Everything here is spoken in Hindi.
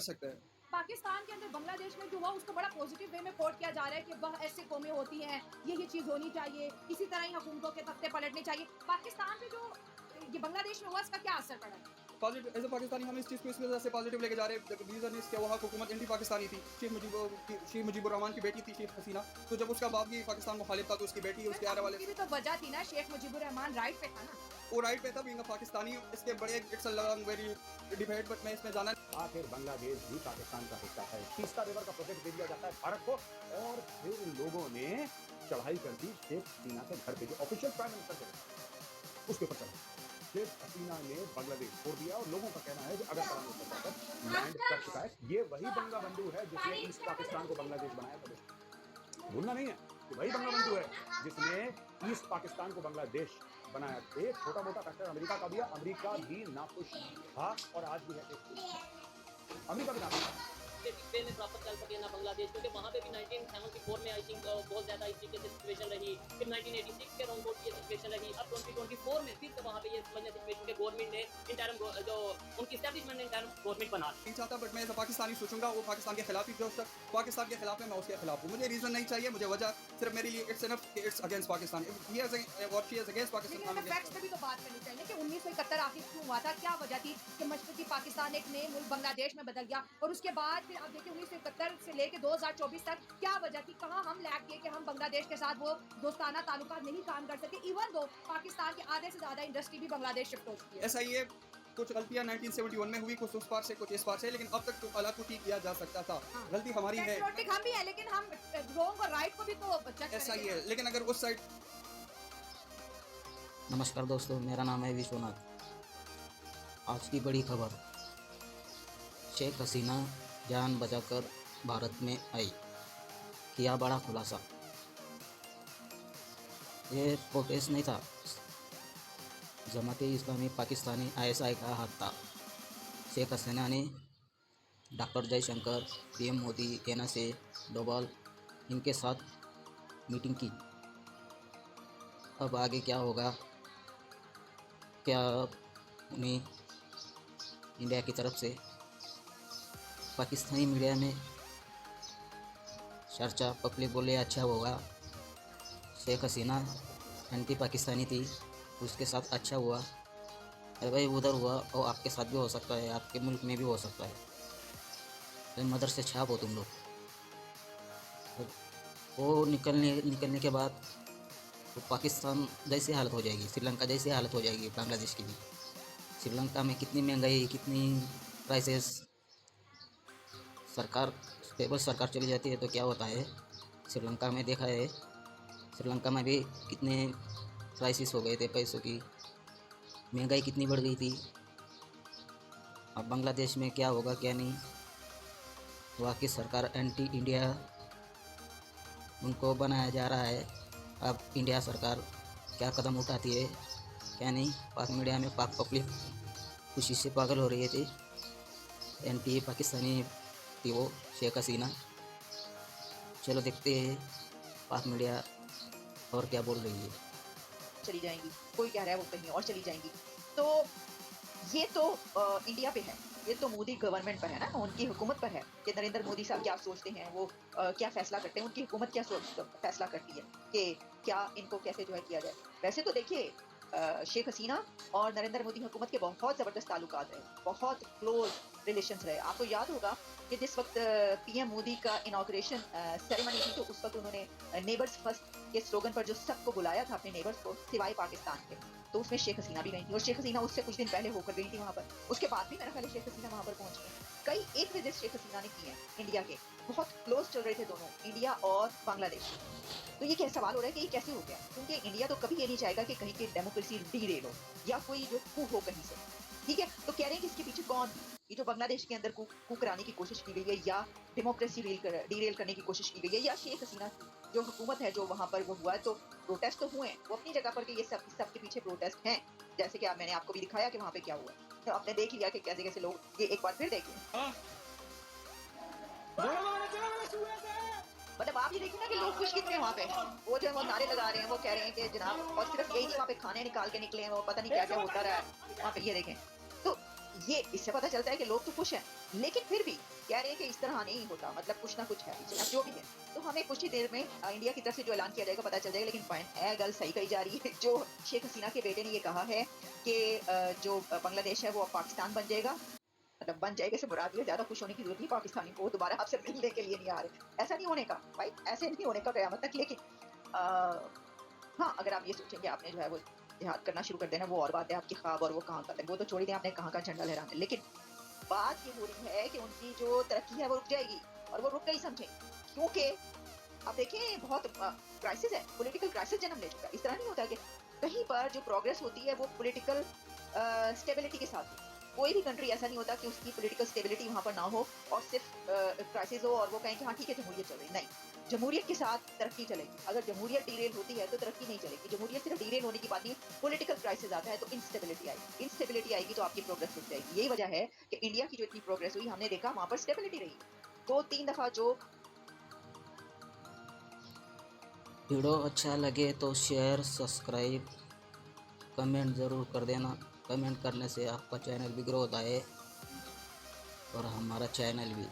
कर सकते हैं। पाकिस्तान के अंदर बांग्लादेश में जो हुआ उसको बड़ा पॉजिटिव वे में कोट किया जा रहा है कि वह ऐसी कौमें होती हैं, ये चीज़ होनी चाहिए, इसी तरह ही हुकूमतों के तख्ते पलटने चाहिए। पाकिस्तान पे जो ये बांग्लादेश में हुआ इसका क्या असर पड़ा है? पॉजिटिव एज़ अ पाकिस्तानी हम इस चीज़ को इस वजह से पॉजिटिव लेके जा रहे हैं। रीज़न इज़ क्या वहाँ हुकूमत एंटी पाकिस्तानी थी। शेख मुजीबुर रहमान की बेटी थी शेख हसीना। तो जब उसका बाप भी पाकिस्तान मुखालिफ था तो उसकी बेटी उसके आने वाले उसकी भी तो वजह थी ना, शेख मुजीबुर रहमान राइट पे था ना। वो राइट पे था बीइंग अ पाकिस्तानी। इसके बड़े it's a long very debate but मैं इसमें जाना आखिर बांग्लादेश भी पाकिस्तान का हिस्सा है। तीस्ता रिवर का प्रोजेक्ट दे दिया जाता है भारत को और फिर लोगों ने चढ़ाई कर दी शेख हसीना के घर पे, जो ऑफिशियल प्राइम मिनिस्टर थे उसके ऊपर चढ़ा। शेख हसीना ने बांग्लादेश छोड़ दिया और लोगों का कहना है कि अगर पर लैंड कर चुका है। ये वही बंगा बंधु है जिसने ईस्ट पाकिस्तान को बांग्लादेश बनाया था। भूलना नहीं है कि वही बंगा बंधु है जिसने ईस्ट पाकिस्तान को बांग्लादेश बनाया। एक छोटा मोटा फैक्टर अमेरिका का भी है। अमेरिका भी नाखुश था और आज भी है। अमेरिका भी नाखुश पे में प्रॉपर चल सके ना बांग्लादेश, क्योंकि वहाँ पे भी 1974 में आई थिंक बहुत ज़्यादा इस तरीके से सिचुएशन रही। फिर 1986 के अराउंड ये सिचुएशन रही। अब 2024 में फिर से वहाँ पे ये समझना सिचुएशन के गवर्नमेंट ने इंटरम जो उनकी एस्टैब्लिशमेंट ने इंटरम गवर्नमेंट बना नहीं चाहता बट मैं एज अ पाकिस्तानी सोचूंगा वो पाकिस्तान के खिलाफ ही जो पाकिस्तान के खिलाफ है मैं उसके खिलाफ हूँ। मुझे रीज़न नहीं चाहिए, मुझे वजह सिर्फ मेरे लिए इट्स एनफ कि it's against Pakistan. What she is against Pakistan. लेकिन फैक्ट्स पे भी तो बात करनी चाहिए कि 1971 आखिर क्यों हुआ था, क्या वजह थी कि मशरकी पाकिस्तान एक नए मुल्क बांग्लादेश में बदल गया और उसके बाद फिर आप देखिए 1971 से लेके 2024 तक क्या वजह थी, कहाँ हम लैग किए कि हम बांग्लादेश के साथ वो दोस्ताना ताल्लुकात नहीं काम कर सके। इवन दो पाकिस्तान के आधे से ज्यादा इंडस्ट्री भी बांग्लादेश शिफ्ट हो चुकी है। ऐसा ही है, कुछ गलतियां 1971 में हुई, कुछ उस पार से कुछ इस पार से, लेकिन अब तक तो अलग को ठीक किया जा सकता था। गलती हमारी है, पेट्रियोटिक हम भी है लेकिन हम रॉन्ग और राइट को भी तो जज ऐसा ही करेंगे। है। लेकिन अगर उस साइड नमस्कार दोस्तों, मेरा नाम है विश्वनाथ। आज की बड़ी खबर, शेख हसीना जान बचाकर भारत में आई, किया बड़ा खुलासा। ये प्रोटेस्ट नहीं था, जमाते इस्लामी पाकिस्तानी ISI का हाथ था। शेख हसीना ने doctor Jaishankar, PM Modi, NSA, Doval इनके साथ मीटिंग की। अब आगे क्या होगा, क्या उन्हें इंडिया की तरफ से पाकिस्तानी मीडिया में चर्चा पब्लिक बोले अच्छा होगा, शेख हसीना एंटी पाकिस्तानी थी उसके साथ अच्छा हुआ। अरे भाई उधर हुआ और आपके साथ भी हो सकता है, आपके मुल्क में भी हो सकता है। तो मदर से छाप हो तुम लोग। वो निकलने के बाद तो पाकिस्तान जैसी हालत हो जाएगी, श्रीलंका जैसी हालत हो जाएगी बांग्लादेश की भी। श्रीलंका में कितनी महंगाई, कितनी प्राइसेस, सरकार स्टेबल सरकार चली जाती है तो क्या होता है, श्रीलंका में देखा है, श्रीलंका में भी कितने क्राइसिस हो गए थे, पैसों की महंगाई कितनी बढ़ गई थी। अब बांग्लादेश में क्या होगा क्या नहीं, वहाँ की सरकार एंटी इंडिया उनको बनाया जा रहा है। अब इंडिया सरकार क्या कदम उठाती है क्या नहीं। पाक मीडिया में पाक पब्लिक खुशी से पागल हो रही थी, एंटी पाकिस्तानी थी वो शेख हसीना। चलो देखते हैं पाक मीडिया और क्या बोल रही है। चली जाएंगी, कोई कह रहा है वो कहीं और चली जाएंगी। तो ये तो इंडिया पे है, ये तो मोदी गवर्नमेंट पर है ना, उनकी हुकूमत पर है कि नरेंद्र मोदी साहब क्या सोचते हैं, वो क्या फैसला करते हैं, उनकी हुकूमत क्या फैसला करती है कि क्या इनको कैसे जो है किया जाए। वैसे तो देखिए शेख हसीना और नरेंद्र मोदी हुकूमत के बहुत ज़बरदस्त ताल्लुकात रहे, बहुत क्लोज रिलेशंस रहे। आपको याद होगा कि जिस वक्त PM मोदी का इनॉग्रेशन सेरेमनी थी तो उस वक्त उन्होंने नेबर्स फर्स्ट के स्लोगन पर जो सबको बुलाया था अपने नेबर्स को सिवाय पाकिस्तान के, तो उसमें शेख हसीना भी गई थी और शेख हसीना उससे कुछ दिन पहले होकर गई थी वहाँ पर। उसके बाद भी मेरा ख्याल है शेख हसीना वहाँ पर पहुंची है। कई एक विजिट शेख हसीना ने की है इंडिया के, बहुत क्लोज चल रहे थे दोनों, इंडिया और बांग्लादेश। तो ये क्या सवाल हो रहा है कि ये कैसे हो गया, क्योंकि इंडिया तो कभी ये नहीं चाहेगा कि कहीं की डेमोक्रेसी डीरेल हो या कोई जो कू हो कहीं से, ठीक है। तो कह रहे हैं कि इसके पीछे कौन, ये जो बांग्लादेश के अंदर कू कराने की कोशिश की गई है या डेमोक्रेसी डीरेल करने की कोशिश की गई है, या शेख हसीना जो हुकूमत है जो वहाँ पर वो हुआ है। तो प्रोटेस्ट तो हुए हैं वो अपनी जगह पर कि ये सब के पीछे प्रोटेस्ट हैं, जैसे कि मैंने आपको भी दिखाया कि वहाँ पे क्या हुआ। तो आपने देख लिया कि कैसे कैसे लोग, ये एक बार फिर देखिए, मतलब आप ये देखिए ना कि लोग खुश कितने वहाँ पे, वो जो है वो नारे लगा रहे हैं, वो कह रहे हैं कि जनाब, और सिर्फ यही नहीं, वहाँ पे खाने निकाल के निकले हैं, वो पता नहीं क्या क्या होता रहा है वहाँ पे, ये देखें। तो ये इससे पता चलता है कि लोग तो खुश हैं। लेकिन फिर भी कह रहे हैं कि इस तरह नहीं होता, मतलब कुछ ना कुछ है पीछे। अब जो भी है, तो हमें कुछ ही देर में इंडिया की तरफ से जो ऐलान किया जाएगा पता चल जाएगा। लेकिन पॉइंट है, गल सही कही जा रही है। जो शेख हसीना के बेटे ने ये कहा है कि जो बांग्लादेश है वो अब पाकिस्तान बन जाएगा, मतलब बन जाएगा से मुराद ये, ज्यादा खुश होने की जरूरत नहीं, पाकिस्तानी को दोबारा आपसे मिलने के लिए नहीं आ रहे। ऐसा नहीं होने का भाई, ऐसे नहीं होने का कयामत तक। लेकिन हाँ, अगर आप ये सोचेंगे आपने जो है वो जिहाद करना शुरू कर देना, वो और बात है। आपकी ख्वाब और वो कहाँ का है वो तो छोड़ ही दें, आपने कहाँ का झंडा लहराना है। लेकिन बात ये हो रही है कि उनकी जो तरक्की है वो रुक जाएगी, और वो रुक गई समझें, क्योंकि आप देखें बहुत क्राइसिस है, पॉलिटिकल क्राइसिस जन्म ले चुका है। इस तरह नहीं होता कि कहीं पर जो प्रोग्रेस होती है वो पॉलिटिकल स्टेबिलिटी के साथ हो। कोई भी कंट्री ऐसा नहीं होता कि उसकी पॉलिटिकल स्टेबिलिटी वहाँ पर ना हो और सिर्फ क्राइसिस हो और वो कहें कि हाँ ठीक है जमहूरियत चल रही। नहीं, जमहूरियत के साथ तरक्की चलेगी। अगर जमहूरियत डीरेल होती है तो तरक्की नहीं चलेगी। जमहूरियत सिर्फ डीरेल होने की बात नहीं, पॉलिटिकल क्राइसिस आता है तो इंस्टेबिलिटी आएगी। इंस्टेबिलिटी आएगी तो आपकी प्रोग्रेस रुक जाएगी। यही वजह है कि इंडिया की जो इतनी प्रोग्रेस हुई, हमने देखा वहाँ पर स्टेबिलिटी रही। 2-3 दफा जो वीडियो अच्छा लगे तो शेयर, सब्सक्राइब, कमेंट ज़रूर कर देना। कमेंट करने से आपका चैनल भी ग्रो होता है और हमारा चैनल भी।